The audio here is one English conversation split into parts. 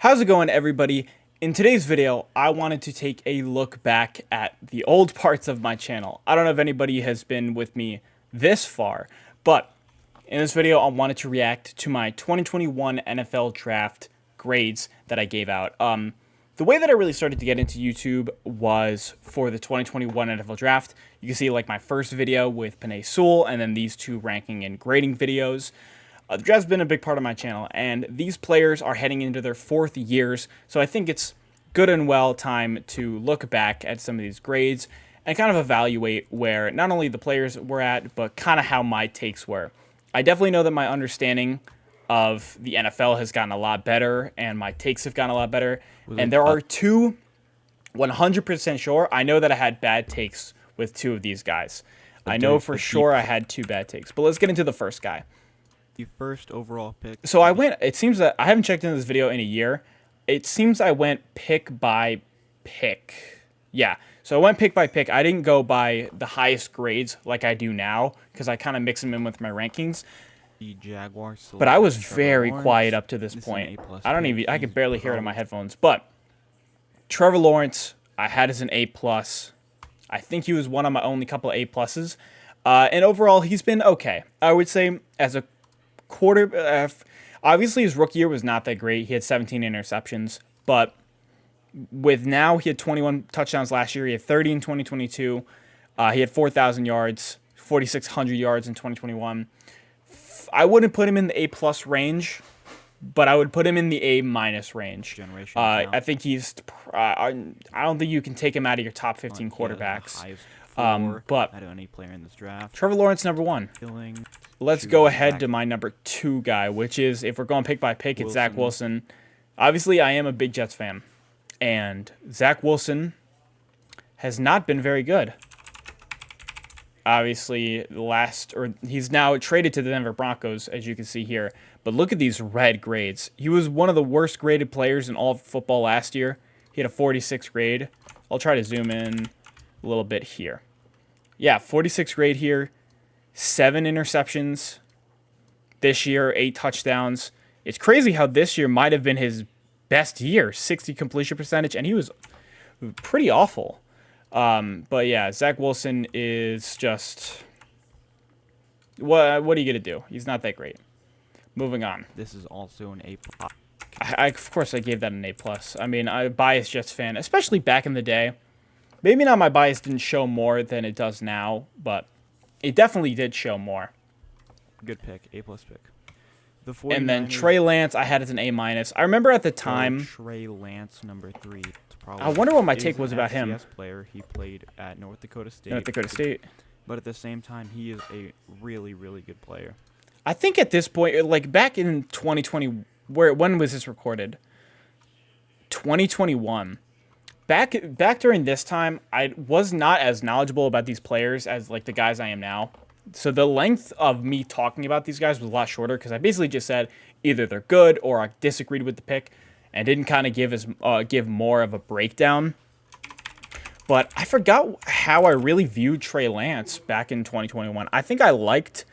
How's it going, everybody? In today's video, I wanted to take a look back at the old parts of my channel. I don't know if anybody has been with me this far, but in this video, I wanted to react to my 2021 NFL Draft grades that I gave out. The way that I really started to get into YouTube was for the 2021 NFL Draft. You can see like my first video with Penei Sewell, and then these two ranking and grading videos. The draft's been a big part of my channel, and these players are heading into their fourth years, so I think it's good and well time to look back at some of these grades and kind of evaluate where not only the players were at, but kind of how my takes were. I definitely know that my understanding of the NFL has gotten a lot better, and my takes have gotten a lot better, and there are two 100% sure. I know that I had bad takes with two of these guys. I know for sure I had two bad takes, but let's get into the first guy. The first overall pick. So it seems that I haven't checked into this video in a year. It seems I went pick by pick. Yeah, so I went pick by pick. I didn't go by the highest grades like I do now because I kind of mix them in with my rankings. The Jaguars. But I was very quiet up to this point. I could barely hear it in my headphones. But Trevor Lawrence, I had as an A+. I think he was one of my only couple of A+. And overall, he's been okay. I would say as a obviously his rookie year was not that great. He had 17 interceptions, but with now he had 21 touchdowns last year. He had 30 in 2022. He had 4,000 yards, 4,600 yards in 2021. I wouldn't put him in the A+ range, but I would put him in the A- range. I think he's. I don't think you can take him out of your top 15 quarterbacks. But I don't any player in this draft. Trevor Lawrence, number one. Let's go ahead to my number two guy, which is, if we're going pick by pick, it's Zach Wilson. Obviously, I am a big Jets fan, and Zach Wilson has not been very good. Obviously, he's now traded to the Denver Broncos, as you can see here. But look at these red grades. He was one of the worst graded players in all of football last year. He had a 46 grade. I'll try to zoom in a little bit here. Yeah, 46 grade here. 7 interceptions this year, 8 touchdowns. It's crazy how this year might have been his best year, 60 completion percentage, and he was pretty awful. But yeah, Zach Wilson is just what are you gonna do? He's not that great. Moving on. This is also an A+. Of course I gave that an A+. I mean, I'm a biased Jets fan, especially back in the day. Maybe not my bias didn't show more than it does now, but it definitely did show more. Good pick, A+ pick. And then Trey Lance, I had as an A-. I remember at the time. Trey Lance, number 3. I wonder what my take was about him. Player. He played at North Dakota State. North Dakota State. But at the same time, he is a really, really good player. I think at this point, like back in 2020, when was this recorded? 2021. Back during this time, I was not as knowledgeable about these players as like the guys I am now. So the length of me talking about these guys was a lot shorter because I basically just said either they're good or I disagreed with the pick and didn't kind of give more of a breakdown. But I forgot how I really viewed Trey Lance back in 2021. I think I liked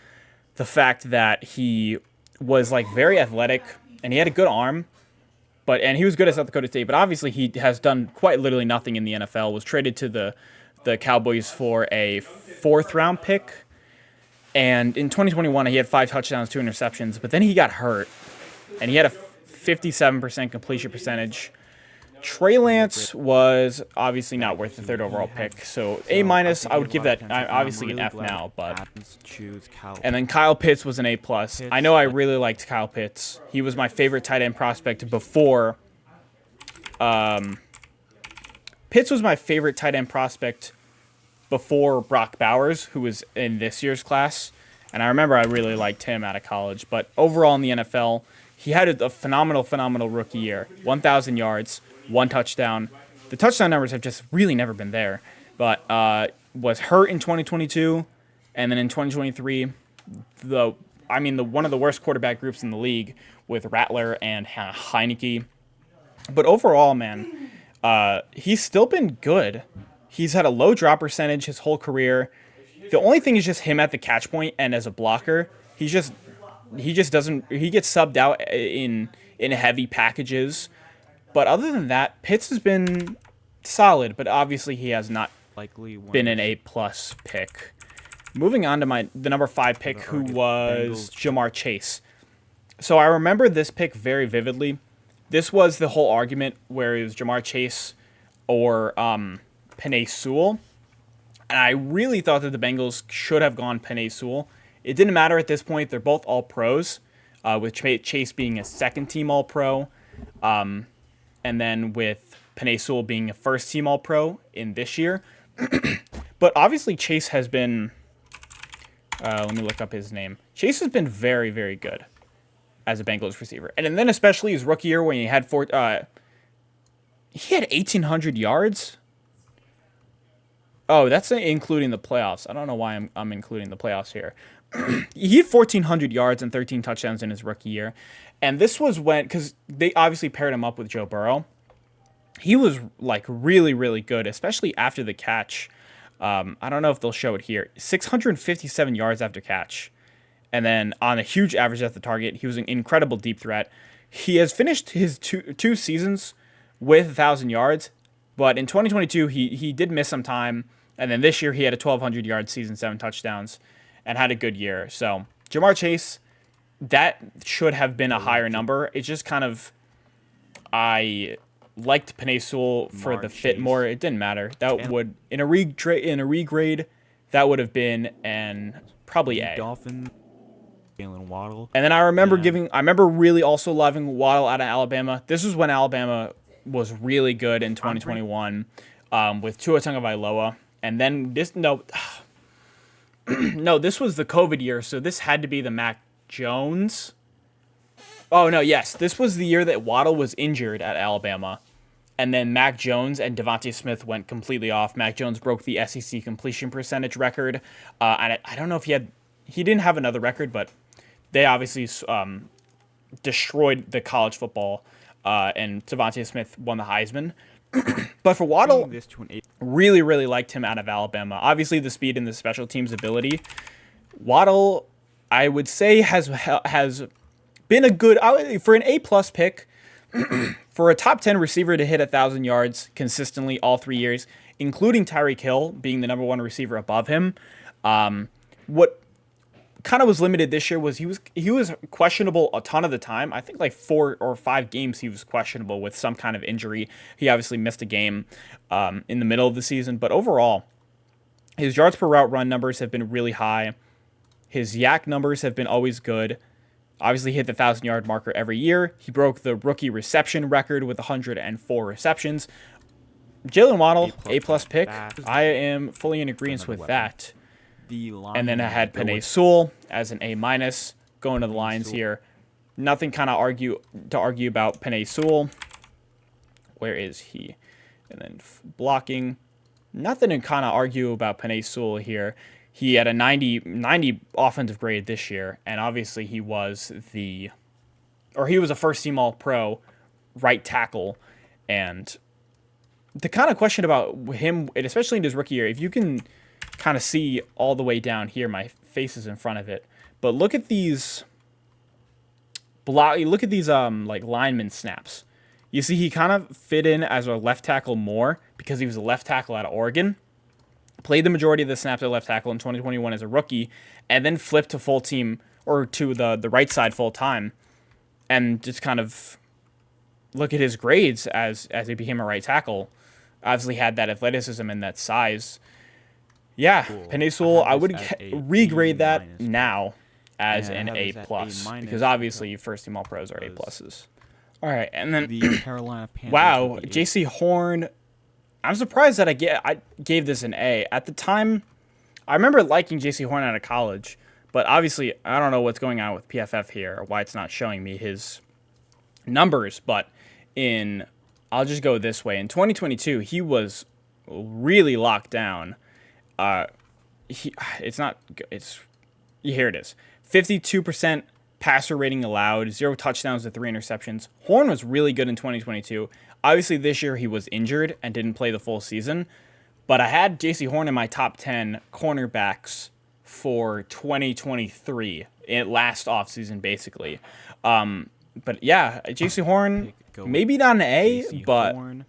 the fact that he was like very athletic and he had a good arm. And he was good at South Dakota State, but obviously he has done quite literally nothing in the NFL. Was traded to the Cowboys for a 4th-round pick. And in 2021, he had 5 touchdowns, 2 interceptions, but then he got hurt. And he had a 57% completion percentage. Trey Lance was obviously not worth the 3rd overall pick. So A-, I would give that obviously an F now. And then Kyle Pitts was an A+. I know I really liked Kyle Pitts. He was my favorite tight end prospect before. Pitts was my favorite tight end prospect before Brock Bowers, who was in this year's class. And I remember I really liked him out of college. But overall in the NFL, he had a phenomenal rookie year. 1,000 yards. 1 touchdown. The touchdown numbers have just really never been there. But was hurt in 2022, and then in 2023, one of the worst quarterback groups in the league with Rattler and Heineke. But overall, man, he's still been good. He's had a low drop percentage his whole career. The only thing is just him at the catch point and as a blocker. He just doesn't. He gets subbed out in heavy packages. But other than that, Pitts has been solid, but obviously he has not Likely one been of an the A+ pick. Moving on to the number 5 pick, who Oregon was Bengals. Jamar Chase. So I remember this pick very vividly. This was the whole argument where it was Jamar Chase or Penei Sewell. And I really thought that the Bengals should have gone Penei Sewell. It didn't matter at this point. They're both all-pros, with Chase being a second-team all-pro, and then with Penei Sewell being a first-team all-pro in this year. But obviously Chase has been... let me look up his name. Chase has been very, very good as a Bengals receiver. And then especially his rookie year when he had 1,800 yards. Oh, that's including the playoffs. I don't know why I'm including the playoffs here. He had 1,400 yards and 13 touchdowns in his rookie year. And this was when, because they obviously paired him up with Joe Burrow. He was like really, really good, especially after the catch. I don't know if they'll show it here. 657 yards after catch. And then on a huge average at the target, he was an incredible deep threat. He has finished his two seasons with 1,000 yards. But in 2022, he did miss some time. And then this year, he had a 1,200-yard season, 7 touchdowns, and had a good year. So Jamar Chase, that should have been a higher number. It's just kind of, I liked Penei Sewell for the fit more. It didn't matter. That would, in a regrade, that would have been probably A. Dolphins, Jalen Waddle. And then I remember really also loving Waddle out of Alabama. This was when Alabama was really good in 2021 with Tua Tagovailoa. And then this was the COVID year, so this had to be the Mac Jones. Oh, no, yes. This was the year that Waddle was injured at Alabama. And then Mac Jones and Devontae Smith went completely off. Mac Jones broke the SEC completion percentage record. And I don't know if he didn't have another record, but they obviously destroyed the college football. And Devontae Smith won the Heisman. But for Waddle, really, really liked him out of Alabama. Obviously, the speed and the special teams ability. Waddle, I would say, has been a good, for an A+ pick, for a top 10 receiver to hit 1,000 yards consistently all 3 years, including Tyreek Hill being the number 1 receiver above him. What kind of was limited this year was he was questionable a ton of the time. I think like 4 or 5 games he was questionable with some kind of injury. He obviously missed a game in the middle of the season, but overall, his yards per route run numbers have been really high. His yak numbers have been always good. Obviously hit the 1,000-yard marker every year. He broke the rookie reception record with 104 receptions. Jalen Waddle, A+ pick. I am fully in agreement with that. And then I had Penei Sewell as an A-, going to the Lions here. Nothing kind of argue about Penei Sewell. Where is he? And then blocking. Nothing to kind of argue about Penei Sewell here. He had a 90 offensive grade this year, and obviously he was a first-team All-Pro right tackle. And the kind of question about him, and especially in his rookie year, if you can kind of see all the way down here, my face is in front of it, but look at these like lineman snaps. You see he kind of fit in as a left tackle more because he was a left tackle out of Oregon, played the majority of the snaps at left tackle in 2021 as a rookie, and then flipped to full team or to the right side full time, and just kind of look at his grades as he became a right tackle. Obviously had that athleticism and that size. Yeah, cool. Penei Sewell, I would regrade that now as an A+, because obviously first-team All-Pros are A+. All right, and then the Carolina Panthers. Wow, J.C. Horn. I'm surprised that I gave this an A. At the time, I remember liking J.C. Horn out of college, but obviously I don't know what's going on with PFF here or why it's not showing me his numbers, but I'll just go this way. In 2022, he was really locked down. Here it is. 52% passer rating allowed, 0 touchdowns to 3 interceptions. Horn was really good in 2022. Obviously, this year he was injured and didn't play the full season. But I had J.C. Horn in my top 10 cornerbacks for 2023, last offseason, basically. But yeah, J.C. Horn, go with maybe not an A, J.C. but Horn.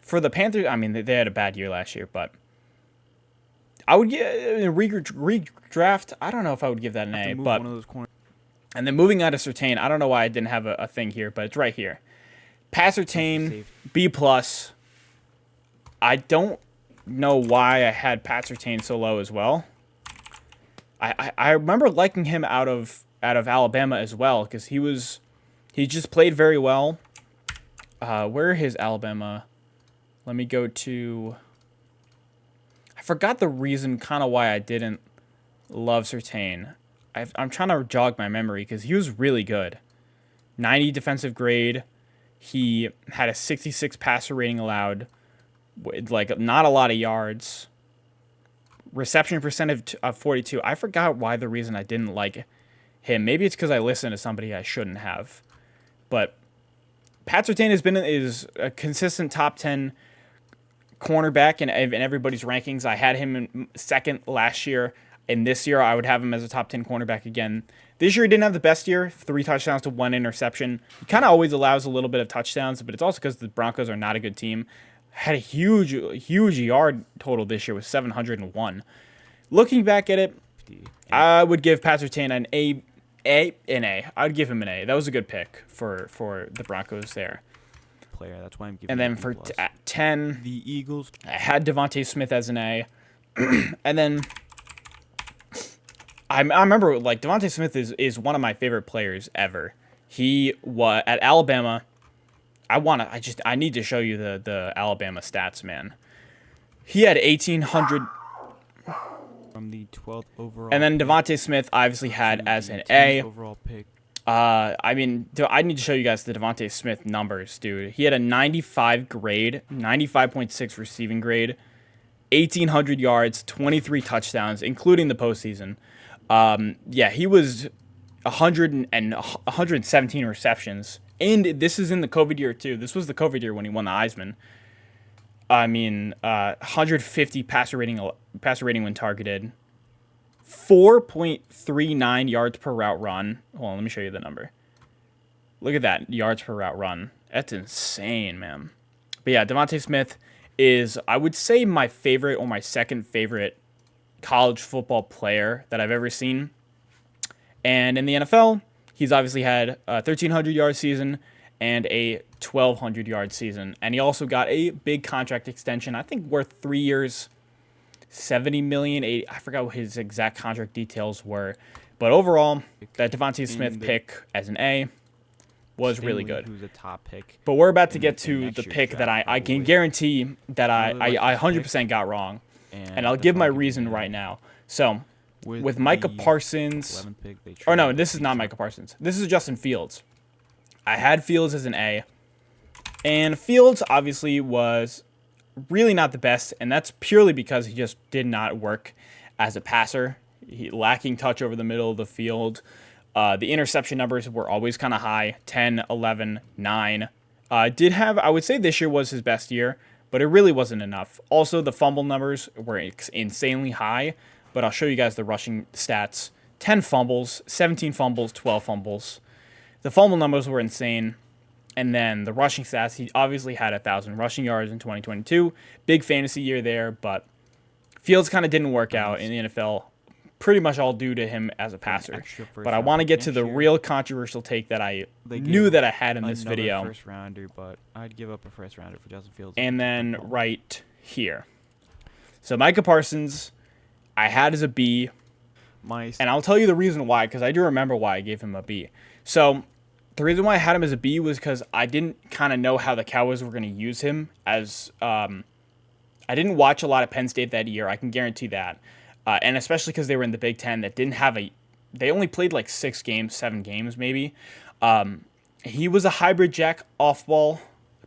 for the Panthers, I mean, they had a bad year last year, but I would get redraft. I don't know if I would give that an Have to A, move but one of those corners. and then moving on to Surtain, I don't know why I didn't have a thing here, but it's right here. Pat Surtain, Safe. B plus. I don't know why I had Pat Surtain so low as well. I remember liking him out of Alabama as well because he just played very well. Where is Alabama? Let me go to. I forgot the reason kind of why I didn't love Surtain. I'm trying to jog my memory because he was really good. 90 defensive grade. He had a 66 passer rating allowed, with like not a lot of yards. Reception percentage of 42. I forgot why the reason I didn't like him. Maybe it's because I listened to somebody I shouldn't have. But Pat Surtain is a consistent top 10 cornerback in everybody's rankings. I had him in second last year, and this year I would have him as a top 10 cornerback again. This year he didn't have the best year, 3 touchdowns to 1 interception. He kind of always allows a little bit of touchdowns, but it's also because the Broncos are not a good team. Had a huge yard total this year with 701. Looking back at it, I would give Pat Surtain an A. I would give him an A. That was a good pick for the Broncos there. Player. That's why I'm giving. And then him for B+. 10, The Eagles. I had Devontae Smith as an A. And then I remember like Devontae Smith is one of my favorite players ever. He was at Alabama. I need to show you the Alabama stats, man. He had 1,800. From the 12th overall. And then pick Devontae Smith obviously had to as the an 10th A. overall pick. I mean, I need to show you guys the Devontae Smith numbers, dude. He had a 95 grade, 95.6 receiving grade, 1,800 yards, 23 touchdowns, including the postseason. Yeah, he was 117 receptions. And this is in the COVID year, too. This was the COVID year when he won the Heisman. I mean, 150 passer rating when targeted. 4.39 yards per route run. Hold on, let me show you the number. Look at that, yards per route run. That's insane, man. But yeah, Devontae Smith is, I would say, my favorite or my second favorite college football player that I've ever seen. And in the NFL, he's obviously had a 1,300-yard season and a 1,200-yard season. And he also got a big contract extension, I think worth 3 years, $70 million. I forgot what his exact contract details were. But overall, that Devontae Smith pick as an A was really good. Who's a top pick. But we're about to in get the to next the year's pick that draft, I can probably. guarantee that I Really like this 100% got wrong. And I'll that's give why my I'm giving reason it an A. right now. So, with the Micah Parsons... 11th pick, they Oh, no, traded this is not Fields. Micah Parsons. This is Justin Fields. I had Fields as an A. And Fields obviously was really not the best, and that's purely because he just did not work as a passer. He lacking touch over the middle of the field. The interception numbers were always kind of high, 10, 11, 9. I would say this year was his best year, but it really wasn't enough. Also, the fumble numbers were insanely high, but I'll show you guys the rushing stats. 10 fumbles, 17 fumbles, 12 fumbles. The fumble numbers were insane. And then the rushing stats, he obviously had 1,000 rushing yards in 2022. Big fantasy year there, but Fields kind of didn't work out in the NFL. Pretty much all due to him as a passer. extra first But I round want to pick get to next the year. real controversial take that I They knew gave that I had in this Another video. first rounder, but I'd give up a first rounder for Justin Fields. And then right here. So Micah Parsons, I had as a B. And I'll tell you the reason why, because I do remember why I gave him a B. So the reason why I had him as a B was because I didn't kind of know how the Cowboys were going to use him as I didn't watch a lot of Penn State that year. I can guarantee that. And especially because they were in the Big Ten that didn't have they only played like 7 games maybe. He was a hybrid jack off-ball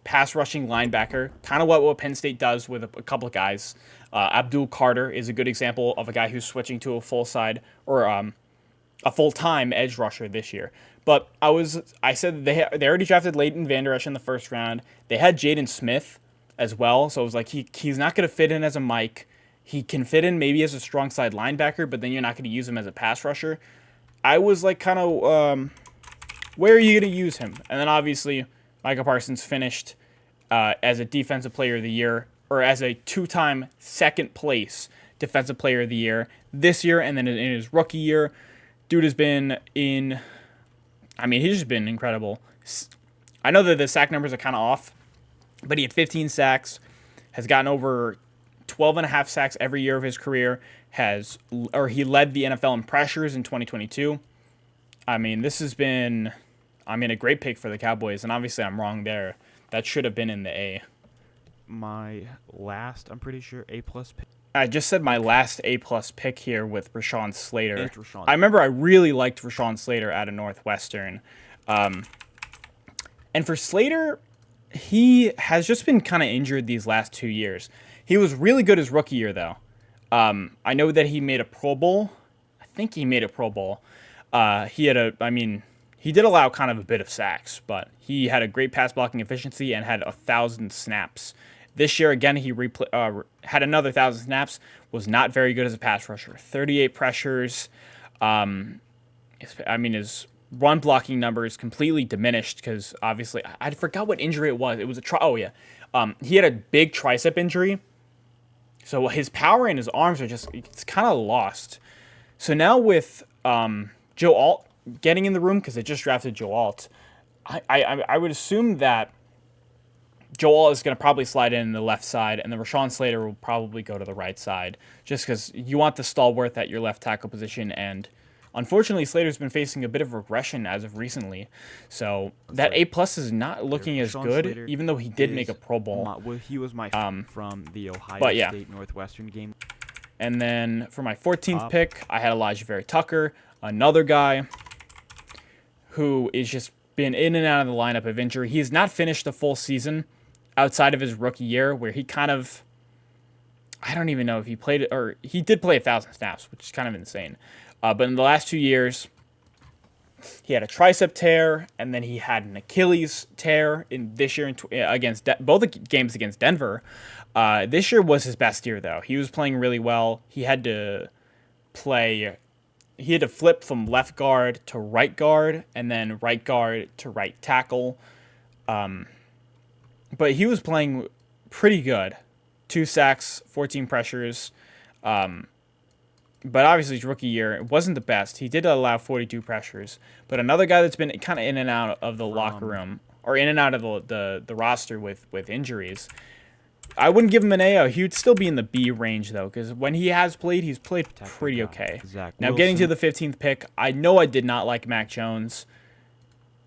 pass rushing linebacker, kind of what Penn State does with a couple of guys. Abdul Carter is a good example of a guy who's switching to a full side or a full-time edge rusher this year. But I said they already drafted Leighton Vander Esch in the first round. They had Jaden Smith as well, so it was like he's not going to fit in as a Mike. He can fit in maybe as a strong side linebacker, but then you're not going to use him as a pass rusher. I was like kind of, where are you going to use him? And then obviously Micah Parsons finished as a Defensive Player of the Year, or as a 2-time second place Defensive Player of the Year this year, and then in his rookie year. Dude has been he's just been incredible. I know that the sack numbers are kind of off, but he had 15 sacks, has gotten over 12 and a half sacks every year of his career, he led the NFL in pressures in 2022. This has been, a great pick for the Cowboys, and obviously I'm wrong there. That should have been in the A. My last, I'm pretty sure, A-plus pick. I just said my last A-plus pick here with Rashawn Slater. It's Rashawn. I remember I really liked Rashawn Slater out of Northwestern. And for Slater, he has just been kind of injured these last 2 years. He was really good his rookie year, though. I know that he made a Pro Bowl. I think he made a Pro Bowl. He did allow kind of a bit of sacks, but he had a great pass blocking efficiency and had 1,000 snaps. This year, again, he had another 1,000 snaps, was not very good as a pass rusher. 38 pressures. His run blocking numbers completely diminished because, obviously, I forgot what injury it was. It was he had a big tricep injury. So his power in his arms it's kind of lost. So now with Joe Alt getting in the room, because they just drafted Joe Alt, I would assume that Joe Alt is going to probably slide in the left side, and then Rashawn Slater will probably go to the right side, just because you want the stalwart at your left tackle position, and unfortunately Slater's been facing a bit of regression as of recently, so that A-plus is not looking as good, Slater even though he did make a Pro Bowl. He was my from the Ohio State Northwestern game. And then for my 14th pick, I had Elijah Vera Tucker, another guy who is just been in and out of the lineup of injury. He's not finished a full season outside of his rookie year, where he kind of, I don't even know if he played, or he did play 1,000 snaps, which is kind of insane. But in the last 2 years, he had a tricep tear, and then he had an Achilles tear in this year against both the games against Denver. This year was his best year, though. He was playing really well. He had to flip from left guard to right guard, and then right guard to right tackle. But he was playing pretty good. 2 sacks, 14 pressures. But obviously his rookie year, it wasn't the best. He did allow 42 pressures. But another guy that's been kind of in and out of the locker room, or in and out of the roster with injuries, I wouldn't give him an A. He would still be in the B range, though, because when he's played pretty okay. Now, getting to the 15th pick, I know I did not like Mac Jones.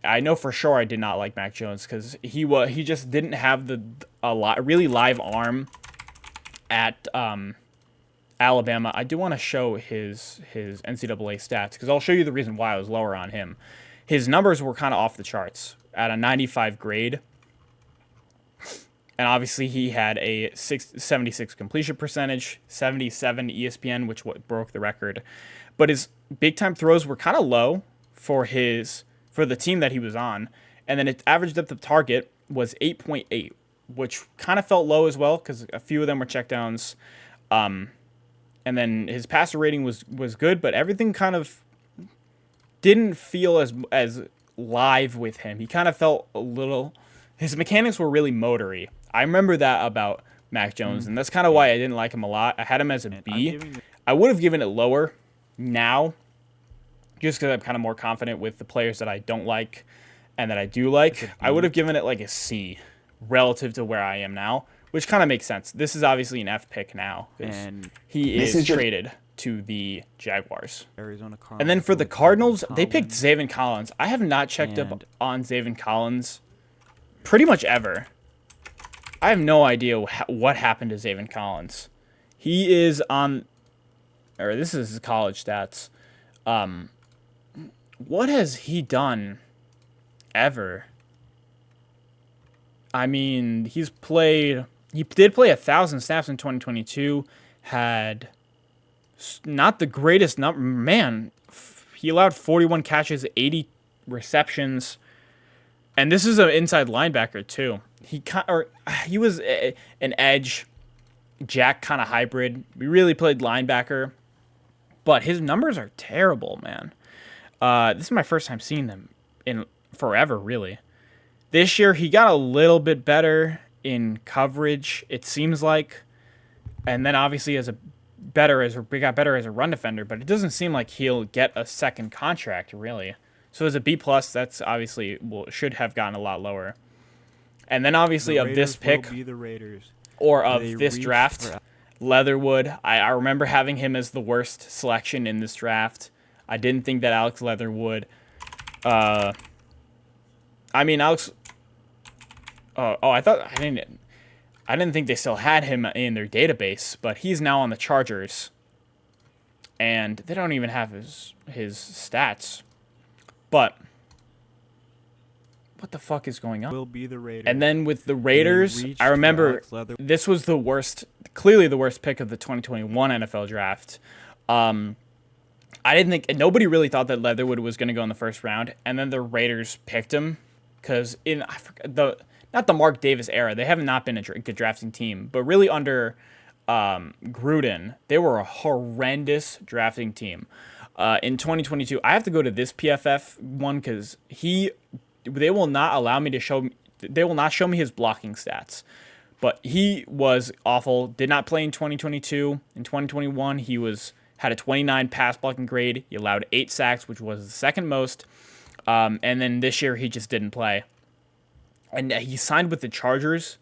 I know for sure I did not like Mac Jones because he just didn't have a really live arm at Alabama. I do want to show his NCAA stats because I'll show you the reason why I was lower on him. His numbers were kind of off the charts at a 95 grade. And obviously he had a 76 completion percentage, 77 ESPN, which broke the record. But his big-time throws were kind of low for the team that he was on. And then its average depth of target was 8.8, which kind of felt low as well because a few of them were checkdowns. And then his passer rating was good, but everything kind of didn't feel as live with him. He kind of felt his mechanics were really motory. I remember that about Mac Jones, and that's kind of why I didn't like him a lot. I had him as a B. I would have given it lower now, just because I'm kind of more confident with the players that I don't like and that I do like. I would have given it like a C relative to where I am now, which kind of makes sense. This is obviously an F pick now, and he is traded to the Jaguars. Arizona Cardinals. And then for the Cardinals, they picked Zaven Collins. I have not checked up on Zaven Collins pretty much ever. I have no idea what happened to Zaven Collins. He is this is his college stats. What has he done ever? I mean, he did play 1,000 snaps in 2022, had not the greatest number. Man, he allowed 41 catches, 80 receptions. And this is an inside linebacker too. He was an edge, jack kind of hybrid. We really played linebacker, but his numbers are terrible, man. This is my first time seeing them in forever, really. This year he got a little bit better in coverage, it seems like, and then obviously we got better as a run defender, but it doesn't seem like he'll get a second contract really. So as a B plus, that's obviously should have gotten a lot lower. And then obviously The of this Raiders pick will be the Raiders. or of They this reached draft, for- Leatherwood. I remember having him as the worst selection in this draft. I didn't think that Alex Leatherwood. I mean Alex. I didn't think they still had him in their database, but he's now on the Chargers, and they don't even have his stats. But what the fuck is going on? Will be the Raiders. And then with the Raiders, reached I for remember Alex Leatherwood. this was clearly the worst pick of the 2021 NFL draft. I didn't think nobody really thought that Leatherwood was going to go in the first round, and then the Raiders picked him because not the Mark Davis era, they have not been a good drafting team, but really under Gruden, they were a horrendous drafting team. In 2022, I have to go to this PFF one because they will not allow me to they will not show me his blocking stats. But he was awful. Did not play in 2022. In 2021, he had a 29 pass blocking grade. He allowed 8 sacks, which was the second most. And then this year, he just didn't play. And he signed with the Chargers,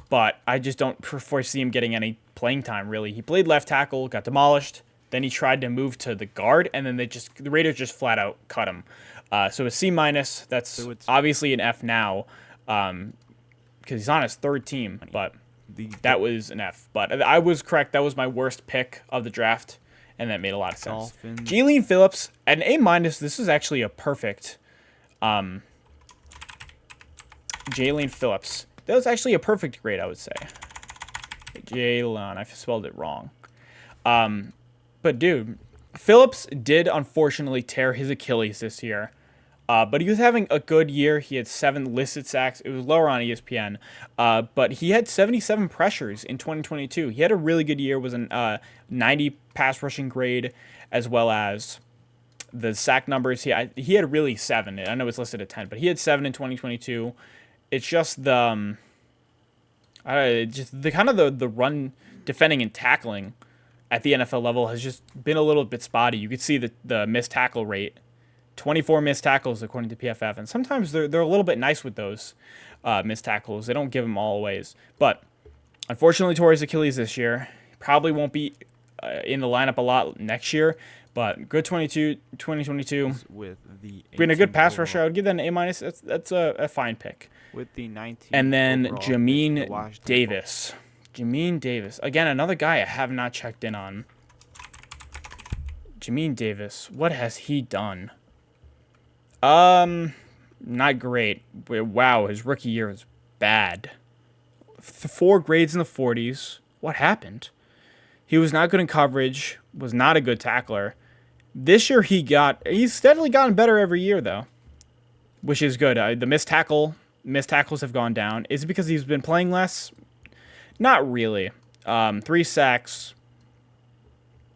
but I just don't foresee him getting any playing time, really. He played left tackle, got demolished. Then he tried to move to the guard, and then the Raiders just flat out cut him. So a C-. That's So it's- obviously an F now, because he's on his third team, but that was an F. But I was correct. That was my worst pick of the draft, and that made a lot of sense. Dolphins. Jalen Phillips, an A-. This is actually a perfect Jalen Phillips. That was actually a perfect grade, I would say. Jalen, I spelled it wrong. But dude, Phillips did unfortunately tear his Achilles this year. But he was having a good year. He had 7 listed sacks. It was lower on ESPN. But he had 77 pressures in 2022. He had a really good year. Was a 90 pass rushing grade, as well as the sack numbers. He had really 7. I know it's listed at 10, but he had 7 in 2022. It's just the the run defending and tackling at the NFL level has just been a little bit spotty. You could see the missed tackle rate, 24 missed tackles according to PFF, and sometimes they're a little bit nice with those missed tackles. They don't give them all aways, but unfortunately tore his Achilles this year. Probably won't be in the lineup a lot next year, but good 2022. With the Being a good 18th pass overall. rusher, I would give that an A-. That's a fine pick. With the 19th And then overall pick to the Jamin Washington Davis. Jamin Davis. Again, another guy I have not checked in on. Jamin Davis. What has he done? Not great. Wow, his rookie year was bad. 4 grades in the 40s. What happened? He was not good in coverage. Was not a good tackler. This year he's steadily gotten better every year though, which is good. The missed tackles have gone down. Is it because he's been playing less? Not really. 3 sacks.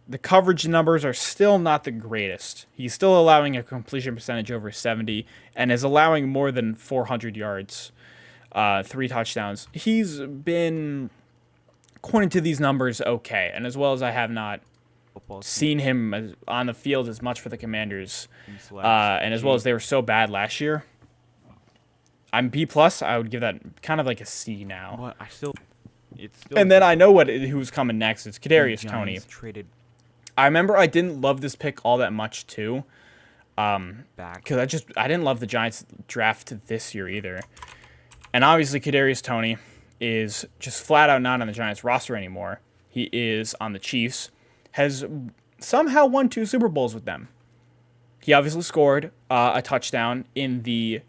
The coverage numbers are still not the greatest. He's still allowing a completion percentage over 70 and is allowing more than 400 yards, 3 touchdowns. He's been, according to these numbers, okay. And as well as I have not football team seen him on the field as much for the Commanders, slash and as well as they were so bad last year. I'm B+. I would give that kind of like a C now. But it's still. And then I know who's coming next. It's Kadarius Toney. Giants traded I remember I didn't love this pick all that much too, back. because I didn't love the Giants draft this year either. And obviously Kadarius Toney is just flat out not on the Giants roster anymore. He is on the Chiefs. Has somehow won 2 Super Bowls with them. He obviously scored a touchdown in the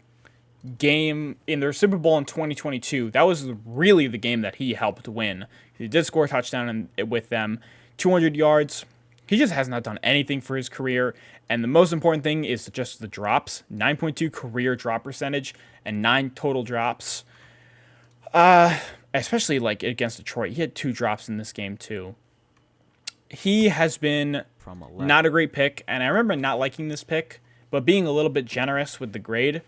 game in their Super Bowl in 2022. That was really the game that he helped win. He did score a touchdown with them, 200 yards. He just has not done anything for his career. And the most important thing is just the drops. 9.2 career drop percentage and 9 total drops. Especially like against Detroit. He had 2 drops in this game too. He has been From 11. not a great pick. And I remember not liking this pick, but being a little bit generous with the grade.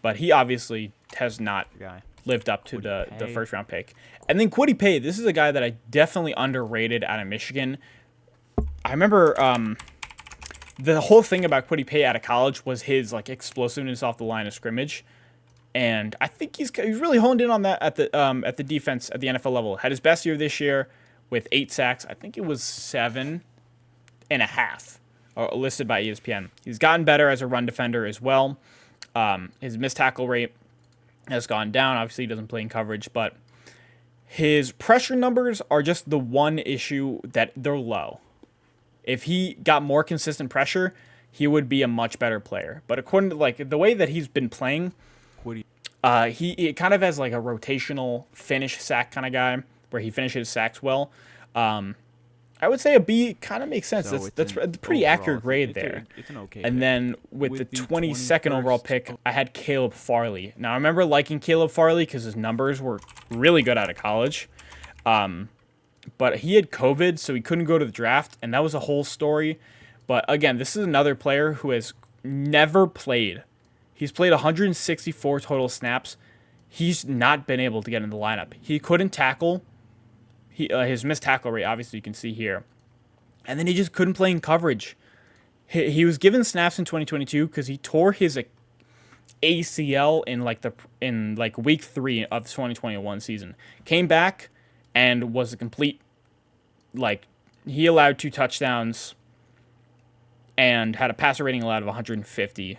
but he obviously has not Guy. lived up to Kwity the Paye. first round pick. And then Kwity Paye, this is a guy that I definitely underrated out of Michigan. I remember the whole thing about Kwity Paye out of college was his like explosiveness off the line of scrimmage. And I think he's really honed in on that at the defense at the NFL level. Had his best year this year with 8 sacks. I think it was 7.5 listed by ESPN. He's gotten better as a run defender as well. His missed tackle rate has gone down. Obviously, he doesn't play in coverage, but his pressure numbers are just the one issue that they're low. If he got more consistent pressure, he would be a much better player. But according to like the way that he's been playing, Kwity. he kind of has like a rotational finish sack kind of guy where he finishes sacks well. I would say a B kind of makes sense. So That's a pretty overall, accurate grade there. It's an okay. And pick. then with the With the 22nd overall 21st pick, I had Caleb Farley. Now, I remember liking Caleb Farley because his numbers were really good out of college. But he had COVID, so he couldn't go to the draft, and that was a whole story. But again, this is another player who has never played. He's played 164 total snaps. He's not been able to get in the lineup. He couldn't tackle. His missed tackle rate, obviously, you can see here. And then he just couldn't play in coverage. He was given snaps in 2022 because he tore his ACL in week 3 of the 2021 season. Came back and was a complete, he allowed 2 touchdowns and had a passer rating allowed of 150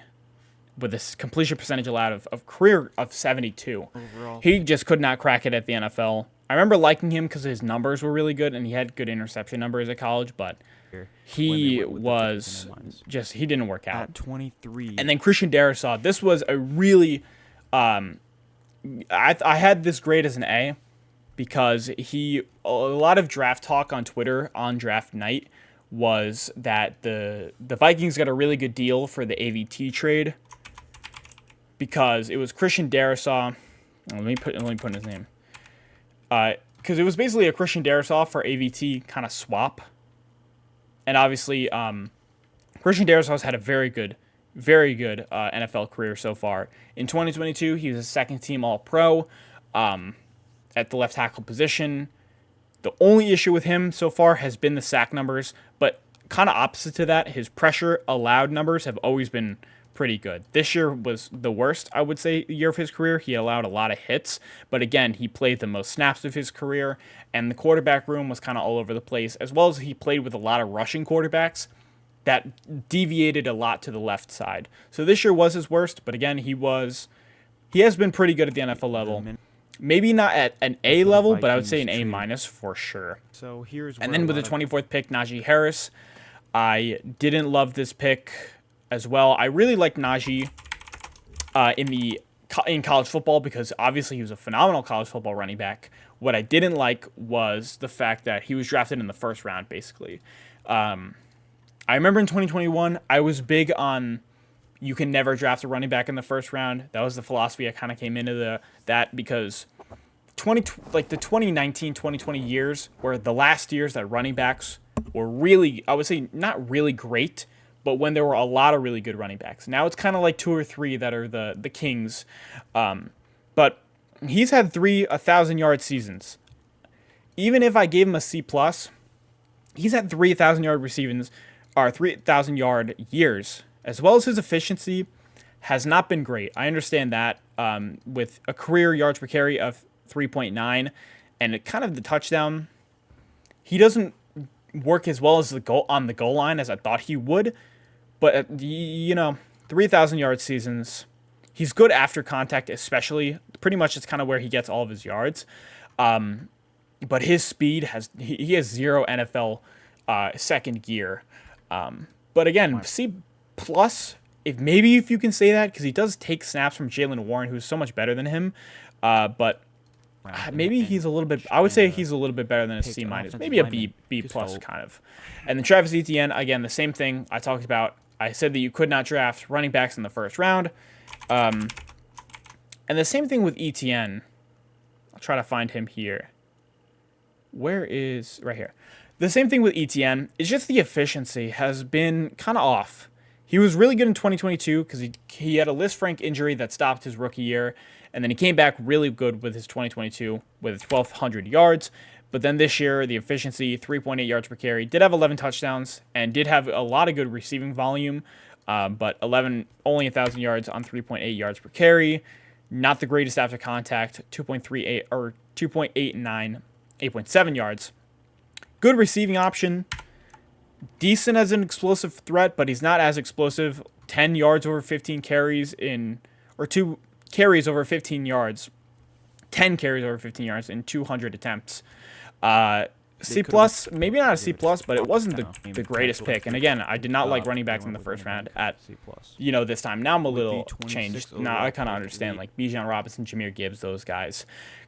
with a completion percentage allowed of career of 72. Overall, He just could not crack it at the NFL. I remember liking him because his numbers were really good and he had good interception numbers at college, but he was just, he didn't work out. at 23. And then Christian Darrisaw, this was a really, I had this grade as an A because a lot of draft talk on Twitter on draft night was that the Vikings got a really good deal for the AVT trade because it was Christian Darrisaw. Let me put in his name. Because it was basically a Christian Darrisaw for AVT kind of swap. And obviously, Christian Darrisaw's had a very good NFL career so far. In 2022, he was a second-team All-Pro at the left tackle position. The only issue with him so far has been the sack numbers, but kind of opposite to that, his pressure allowed numbers have always been pretty good. This year was the worst, I would say, year of his career. He allowed a lot of hits, but again, he played the most snaps of his career, and the quarterback room was kind of all over the place, as well as he played with a lot of rushing quarterbacks that deviated a lot to the left side. So this year was his worst, but again, he has been pretty good at the NFL level. Maybe not at an A level, but I would say an A minus for sure. So here's where And then with the 24th pick, Najee Harris, I didn't love this pick as well. I really liked Najee in college football because obviously he was a phenomenal college football running back. What I didn't like was the fact that he was drafted in the first round, basically. I remember in 2021, I was big on you can never draft a running back in the first round. That was the philosophy I kind of came into that because the 2019, 2020 years were the last years that running backs were really, I would say, not really great, but when there were a lot of really good running backs. Now it's kind of like 2 or 3 that are the kings. But he's had 3 1,000-yard seasons. Even if I gave him a C+, he's had 3 1,000-yard receivings, or 3,000-yard years, as well as his efficiency has not been great. I understand that with a career yards per carry of 3.9 and kind of the touchdown, he doesn't work as well as on the goal line as I thought he would. But 3,000-yard seasons, he's good after contact, especially. Pretty much it's kind of where he gets all of his yards. But his speed he has 0 NFL second gear. But again, C+, if you can say that, because he does take snaps from Jaylen Warren, who's so much better than him. But maybe he's a little bit. I would say he's a little bit better than a C-, maybe a B+ kind of. And then Travis Etienne, again, the same thing I talked about. I said that you could not draft running backs in the first round. And the same thing with Etienne. I'll try to find him here. Right here. The same thing with Etienne is just the efficiency has been kind of off. he was really good in 2022 because he had a Lisfranc injury that stopped his rookie year, and then he came back really good with his 2022 with 1,200 yards. But then this year, the efficiency, 3.8 yards per carry, did have 11 touchdowns and did have a lot of good receiving volume, but only 1,000 yards on 3.8 yards per carry. Not the greatest after contact, 2.38 or 2.89, 8.7 yards. Good receiving option. Decent as an explosive threat, but he's not as explosive. 10 yards over 15 carries or 2 carries over 15 yards. 10 carries over 15 yards in 200 attempts. C plus, maybe not a C plus, but it wasn't the greatest pick. And again, I did not like running backs in the first round at C plus. this time. Now I'm a little changed. Now I kind of understand like Bijan Robinson, Jahmyr Gibbs, those guys.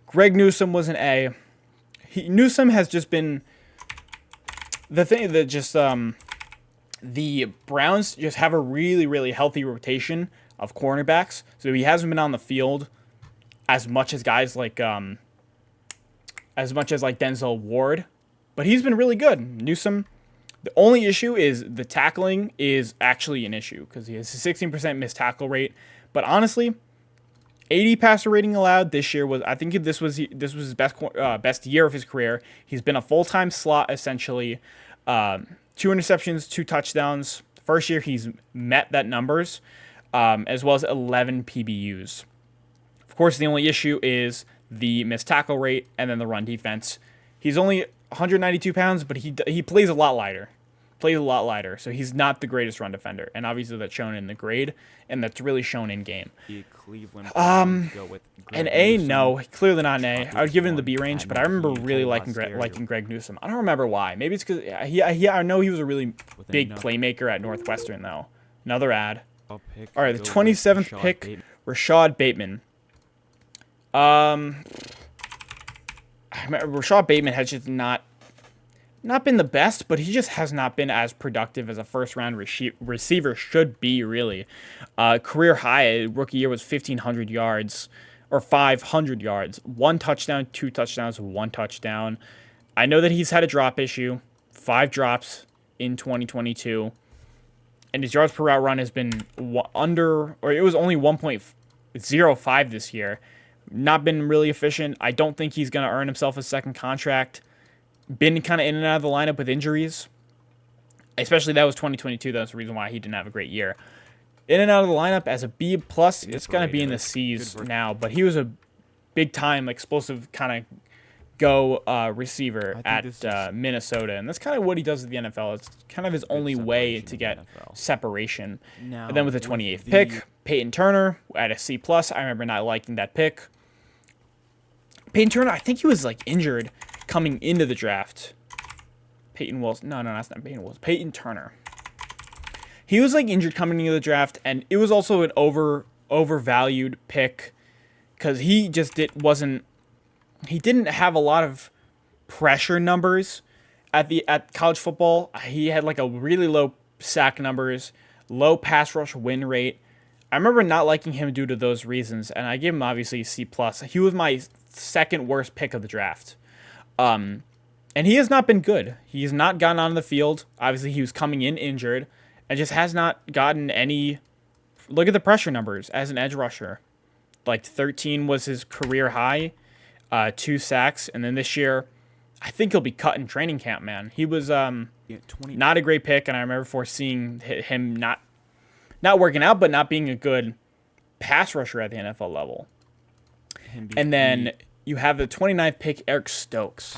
Greg Newsome was an A. Newsome has just been the thing that just the Browns just have a really, really healthy rotation of cornerbacks. So he hasn't been on the field as much as guys like Denzel Ward, but he's been really good. Newsome, the only issue is the tackling is actually an issue because he has a 16% missed tackle rate. But honestly, 80 passer rating allowed this year was, I think this was his best year of his career. He's been a full-time slot essentially. 2 interceptions, 2 touchdowns. First year he's met that numbers, as well as 11 PBUs. Of course, the only issue is the missed tackle rate and then the run defense. He's only 192 pounds, but he plays a lot lighter. So he's not the greatest run defender, and obviously that's shown in the grade, and that's really shown in game. Cleveland. An A, no, clearly not an A. I would give it in the B range, but I remember really liking Greg Newsome. I don't remember why. Maybe it's because I know he was a really big playmaker at Northwestern though. Another ad. All right, the 27th pick, Rashad Bateman. Rashad Bateman has just not been the best, but he just has not been as productive as a first-round receiver should be, really. Career high rookie year was 1,500 yards, or 500 yards. 1 touchdown, 2 touchdowns, 1 touchdown. I know that he's had a drop issue, 5 drops in 2022, and his yards per route run has been it was only 1.05 this year. Not been really efficient. I don't think he's going to earn himself a second contract. Been kind of in and out of the lineup with injuries. Especially that was 2022. That's the reason why he didn't have a great year. In and out of the lineup as a B+. It's going to be in the C's now. But he was a big-time, explosive kind of go receiver at Minnesota. And that's kind of what he does at the NFL. It's kind of his only way to get separation. And then with the 28th pick, Peyton Turner at a C+. I remember not liking that pick. Peyton Turner, I think he was injured coming into the draft. Peyton Wilson. No, that's not Peyton Wilson. Peyton Turner. He was injured coming into the draft, and it was also an overvalued pick because he just didn't have a lot of pressure numbers at college football. He had a really low sack numbers, low pass rush win rate. I remember not liking him due to those reasons, and I gave him obviously a C+. He was my second worst pick of the draft. And he has not been good. He has not gotten on the field. Obviously, he was coming in injured and just has not gotten any... Look at the pressure numbers as an edge rusher. 13 was his career high, 2 sacks, and then this year, I think he'll be cut in training camp, man. He was not a great pick, and I remember foreseeing him not working out, but not being a good pass rusher at the NFL level. And then you have the 29th pick, Eric Stokes.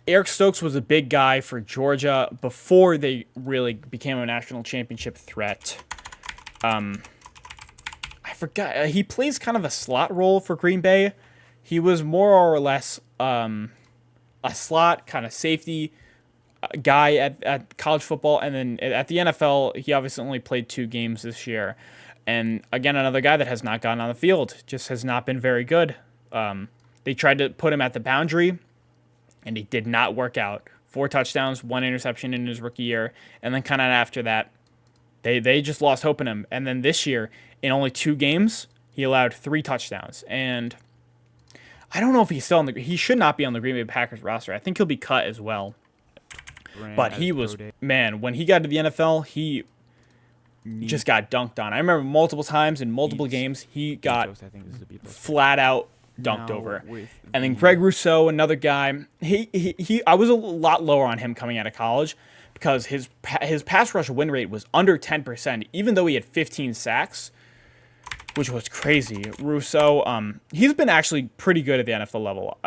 Eric Stokes was a big guy for Georgia before they really became a national championship threat. I forgot. He plays kind of a slot role for Green Bay. He was more or less a slot kind of safety guy at college football, and then at the NFL, he obviously only played 2 games this year. And again, another guy that has not gotten on the field, just has not been very good. They tried to put him at the boundary, and he did not work out. 4 touchdowns, 1 interception in his rookie year, and then kind of after that, they just lost hope in him. And then this year, in only 2 games, he allowed 3 touchdowns. And I don't know if he's still he should not be on the Green Bay Packers roster. I think he'll be cut as well. But he was, man, when he got to the NFL, he just got dunked on. I remember multiple times in multiple games he got I think is a B plus. flat out dunked Now over. with And then the- Greg Rousseau, another guy, I was a lot lower on him coming out of college because his pass rush win rate was under 10%, even though he had 15 sacks, which was crazy. Rousseau, he's been actually pretty good at the NFL level.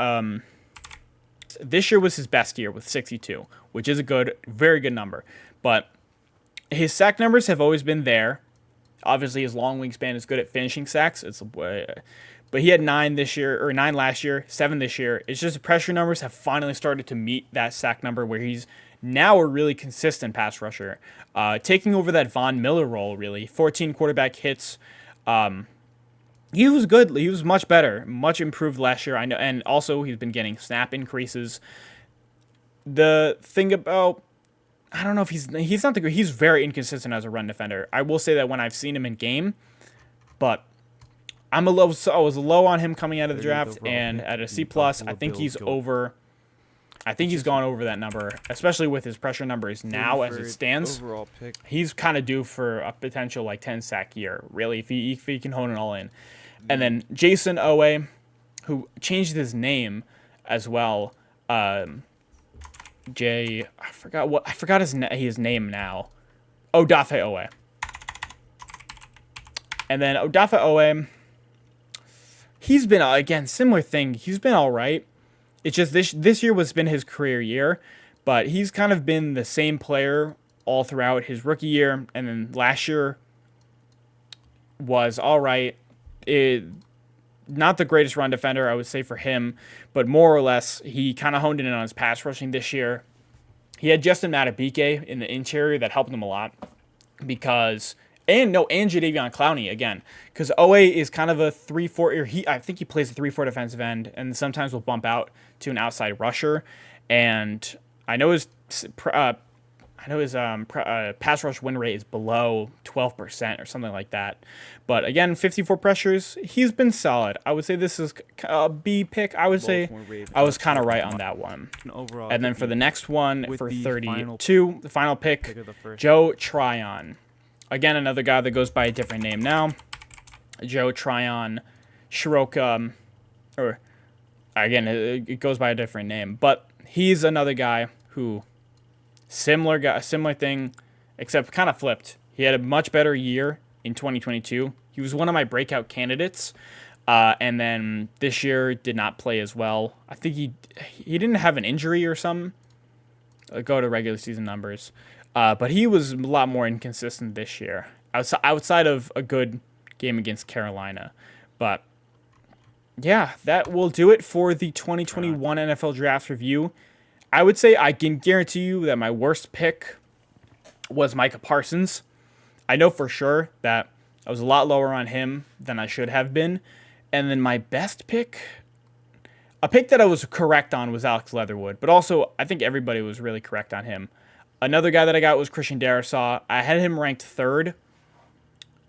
This year was his best year with 62, which is a very good number. But his sack numbers have always been there. Obviously, his long wingspan is good at finishing sacks. But he had 9 last year, 7 this year. It's just the pressure numbers have finally started to meet that sack number where he's now a really consistent pass rusher, taking over that Von Miller role. Really, 14 quarterback hits. He was good. He was much better, much improved last year. I know, and also he's been getting snap increases. The thing about, I don't know if he's not he's very inconsistent as a run defender. I will say that when I've seen him in game, but I was low on him coming out of the 30th draft, overall and pick, at a the C plus, I Buffalo think Bills he's go- over. I think he's gone over that number, especially with his pressure numbers now as it 33rd stands. Overall pick. He's kind of due for a potential 10 sack year, really, if he can hone it all in. And then Jason Owe, who changed his name as well. I forgot his name now. Odafe Owe. And then Odafe Owe, he's been, again, similar thing. He's been all right. It's just this year has been his career year, but he's kind of been the same player all throughout his rookie year, and then last year was all right. Not the greatest run defender, I would say, for him, but more or less, he kind of honed in on his pass rushing this year. He had Justin Matabike in the interior that helped him a lot and Jadeveon Clowney again, because Owe is kind of a 3-4. I think he plays a 3-4 defensive end, and sometimes will bump out to an outside rusher. And I know his pass rush win rate is below 12% or something like that. But again, 54 pressures, he's been solid. I would say this is a B pick. I would say Baltimore Ravens. I was kind of right on that one. Overall, And then for the next one, with for the 32, the final pick, of the first. Joe Tryon. Again, another guy that goes by a different name now. Joe Tryon Shiroka, or again, it goes by a different name, but he's another guy who similar thing, except kind of flipped. He had a much better year in 2022. He was one of my breakout candidates, and then this year did not play as well. I think he didn't have an injury or something. Go to regular season numbers. But he was a lot more inconsistent this year, outside of a good game against Carolina. But yeah, that will do it for the 2021 NFL Draft Review. I would say I can guarantee you that my worst pick was Micah Parsons. I know for sure that I was a lot lower on him than I should have been. And then my best pick, a pick that I was correct on, was Alex Leatherwood. But also, I think everybody was really correct on him. Another guy that I got was Christian Darrisaw. I had him ranked 3rd.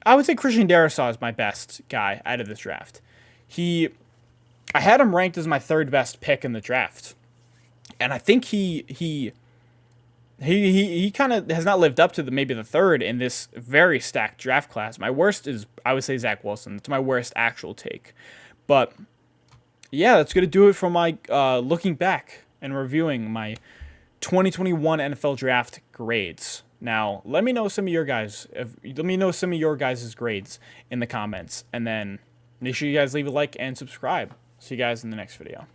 I would say Christian Darrisaw is my best guy out of this draft. I had him ranked as my 3rd best pick in the draft. And I think he kind of has not lived up to maybe the 3rd in this very stacked draft class. My worst is, I would say, Zach Wilson. It's my worst actual take. But yeah, that's going to do it for my looking back and reviewing my 2021 NFL Draft grades. Now, let me know some of your guys' grades in the comments, and then make sure you guys leave a like and subscribe. See you guys in the next video.